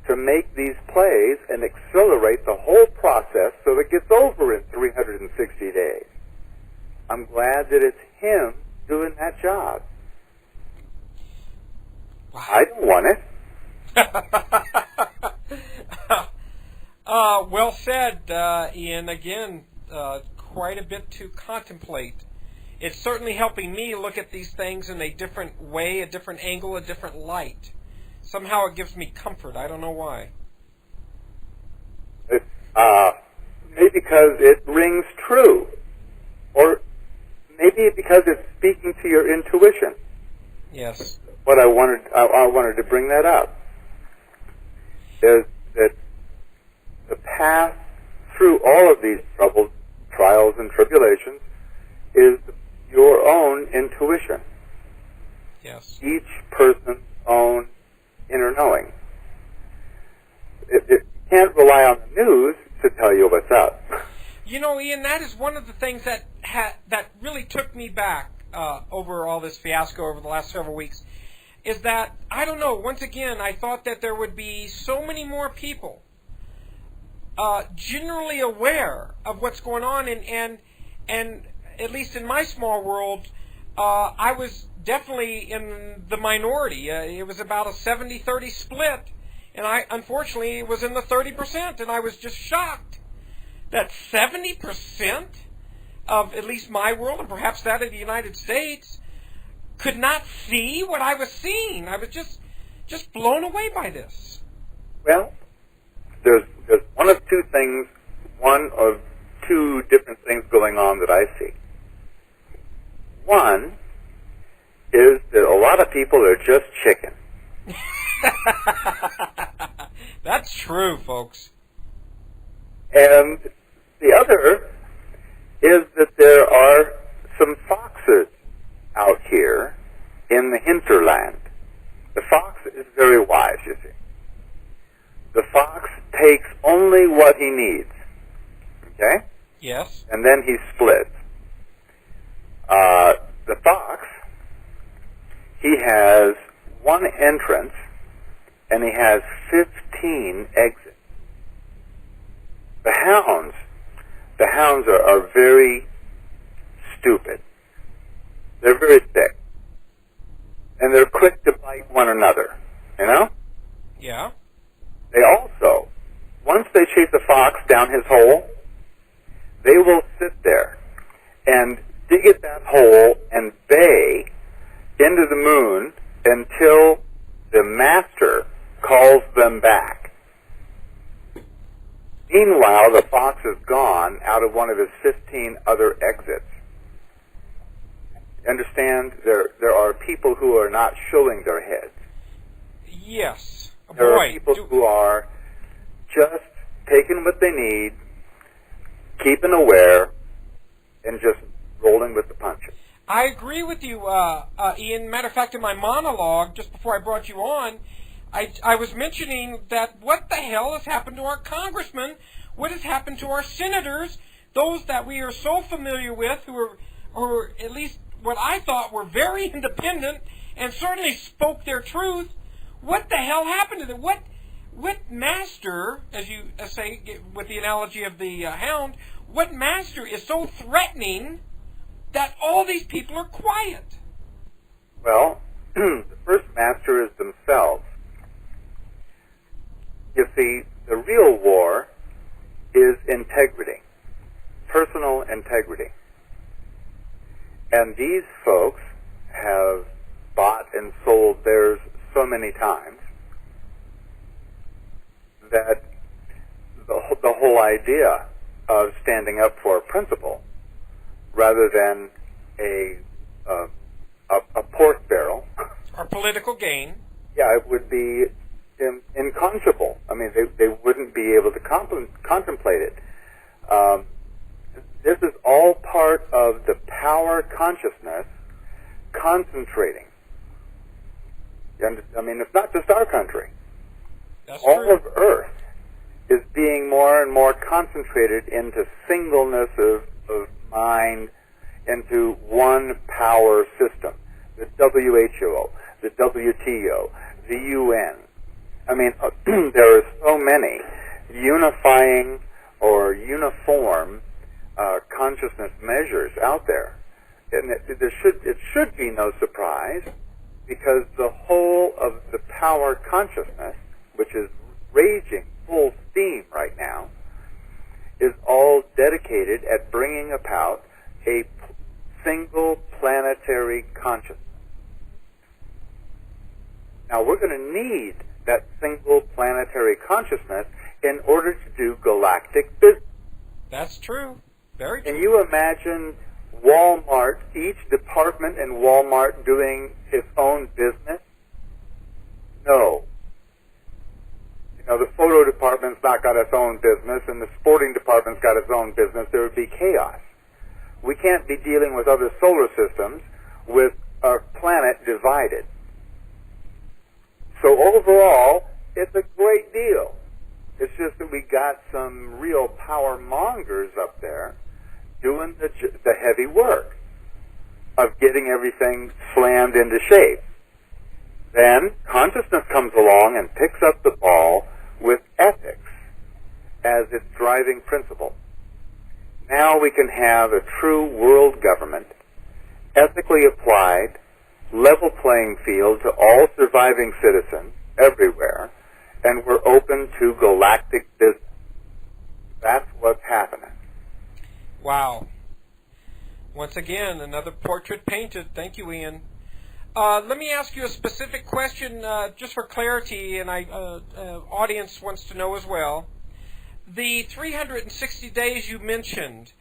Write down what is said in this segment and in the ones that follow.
to make these plays and accelerate the whole process so it gets over in 360 days. I'm glad that it's him doing that job. Wow. I don't want it. Well said, Ian. Again, quite a bit to contemplate. It's certainly helping me look at these things in a different way, a different angle, a different light. Somehow it gives me comfort. I don't know why. Maybe because it rings true. Or maybe because it's speaking to your intuition. Yes. What I wanted to bring that up is that the path through all of these troubles, trials, and tribulations is your own intuition. Yes. Each person's own inner knowing. You can't rely on the news to tell you what's up. You know, Ian, that is one of the things that really took me back over all this fiasco over the last several weeks, is that, I don't know, once again, I thought that there would be so many more people generally aware of what's going on, and at least in my small world, I was definitely in the minority. It was about a 70-30 split, and I, unfortunately, was in the 30%, and I was just shocked that 70% of at least my world, and perhaps that of the United States, could not see what I was seeing. I was just blown away by this. Well, there's one of two things, one of two different things going on that I see. One is that a lot of people are just chicken. That's true, folks. And the other is that there are some foxes out here in the hinterland. The fox is very wise, you see. The fox takes only what he needs, okay? Yes. And then he splits. The fox, he has one entrance, and he has 15 exits. The hounds are very stupid. They're very thick. And they're quick to bite one another, you know? Yeah. They also, once they chase a fox down his hole, they will sit there and dig at that hole and bay into the moon until the master calls them back. Meanwhile, the fox is gone out of one of his 15 other exits. Understand, there are people who are not showing their heads. Yes. There are people who are just taking what they need, keeping aware, and just rolling with the punches. I agree with you, Ian. Matter of fact, in my monologue, just before I brought you on, I was mentioning that what the hell has happened to our congressmen? What has happened to our senators? Those that we are so familiar with, who are at least what I thought were very independent and certainly spoke their truth. What the hell happened to them? What master, as you say with the analogy of the hound, what master is so threatening that all these people are quiet? Well, the first master is themselves. You see, the real war is integrity, personal integrity. And these folks have bought and sold theirs so many times that the whole idea of standing up for a principle rather than a pork barrel Or political gain. Yeah, it would be inconceivable. I mean, they wouldn't be able to contemplate it. This is all part of the power consciousness concentrating. I mean, it's not just our country. That's all true. of Earth is being more and more concentrated into singleness of mind, into one power system. The WHO, the WTO, the UN. I mean, there are so many unifying or uniform consciousness measures out there. And it should be no surprise, because the whole of the power consciousness, which is raging full steam right now, is all dedicated at bringing about a single planetary consciousness. Now, we're going to need that single planetary consciousness in order to do galactic business. That's true. Very true. Can you imagine Walmart, each department in Walmart doing its own business? No. You know, the photo department's not got its own business, and the sporting department's got its own business. There would be chaos. We can't be dealing with other solar systems with our planet divided. So overall, it's a great deal. It's just that we got some real power mongers up there doing the heavy work of getting everything slammed into shape. Then consciousness comes along and picks up the ball with ethics as its driving principle. Now we can have a true world government, ethically applied, level playing field to all surviving citizens everywhere, and we're open to galactic business. That's what's happening. Wow. Once again, another portrait painted. Thank you, Ian. Let me ask you a specific question, just for clarity, and audience wants to know as well. The 360 days you mentioned,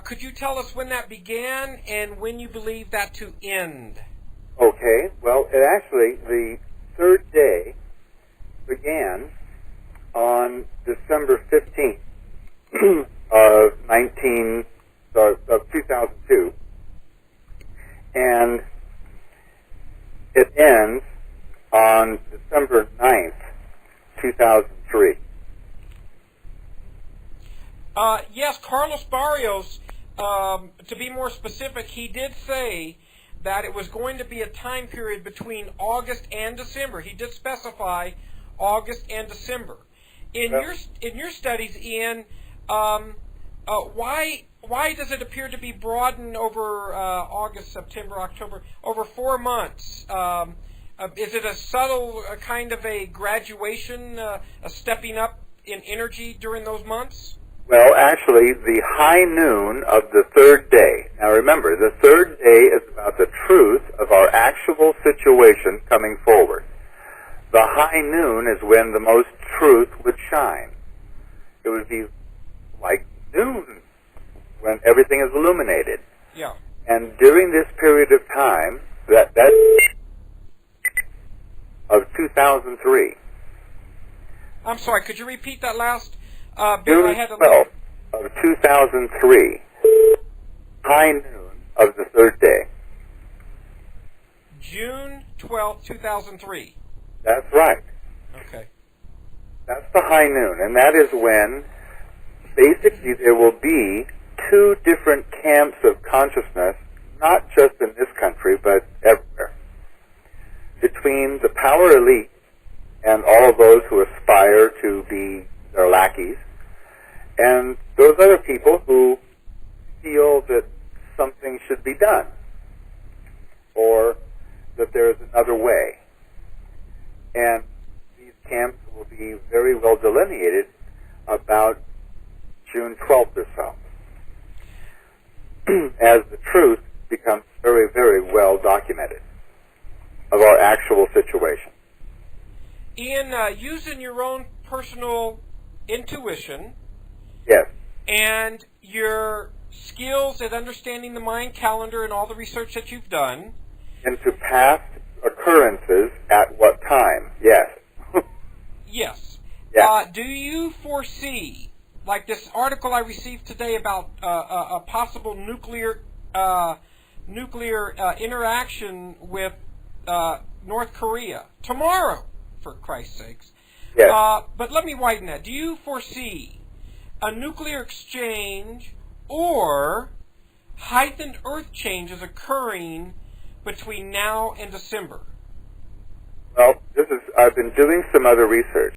could you tell us when that began and when you believe that to end? Okay. Well, the third day began on December 15th of 2002, and it ends on December 9th, 2003. Yes, Carlos Barrios, to be more specific, he did say that it was going to be a time period between August and December. He did specify August and December. In your studies, Ian, why does it appear to be broadened over August, September, October, over 4 months? Is it a subtle kind of a graduation, a stepping up in energy during those months? Well, actually, the high noon of the third day. Now remember, the third day is about the truth of our actual situation coming forward. The high noon is when the most truth would shine. It would be like noon, when everything is illuminated. Yeah. And during this period of time, that of 2003. I'm sorry, could you repeat that last bit? June I had to 12th of 2003, high noon of the third day. June 12th, 2003. That's right. Okay. That's the high noon, and that is when basically there will be two different camps of consciousness, not just in this country, but everywhere. Between the power elite and all of those who aspire to be their lackeys, and those other people who feel that something should be done, or that there is another way. And these camps will be very well delineated about June 12th or so, as the truth becomes very, very well documented of our actual situation. Ian, using your own personal intuition, Yes. and your skills at understanding the Mayan calendar and all the research that you've done, Into past occurrences at what time? Yes. yes. Yeah. Do you foresee, like this article I received today about a possible nuclear interaction with North Korea tomorrow, for Christ's sakes? Yes. But let me widen that. Do you foresee a nuclear exchange or heightened earth changes occurring between now and December? Well, this is I've been doing some other research.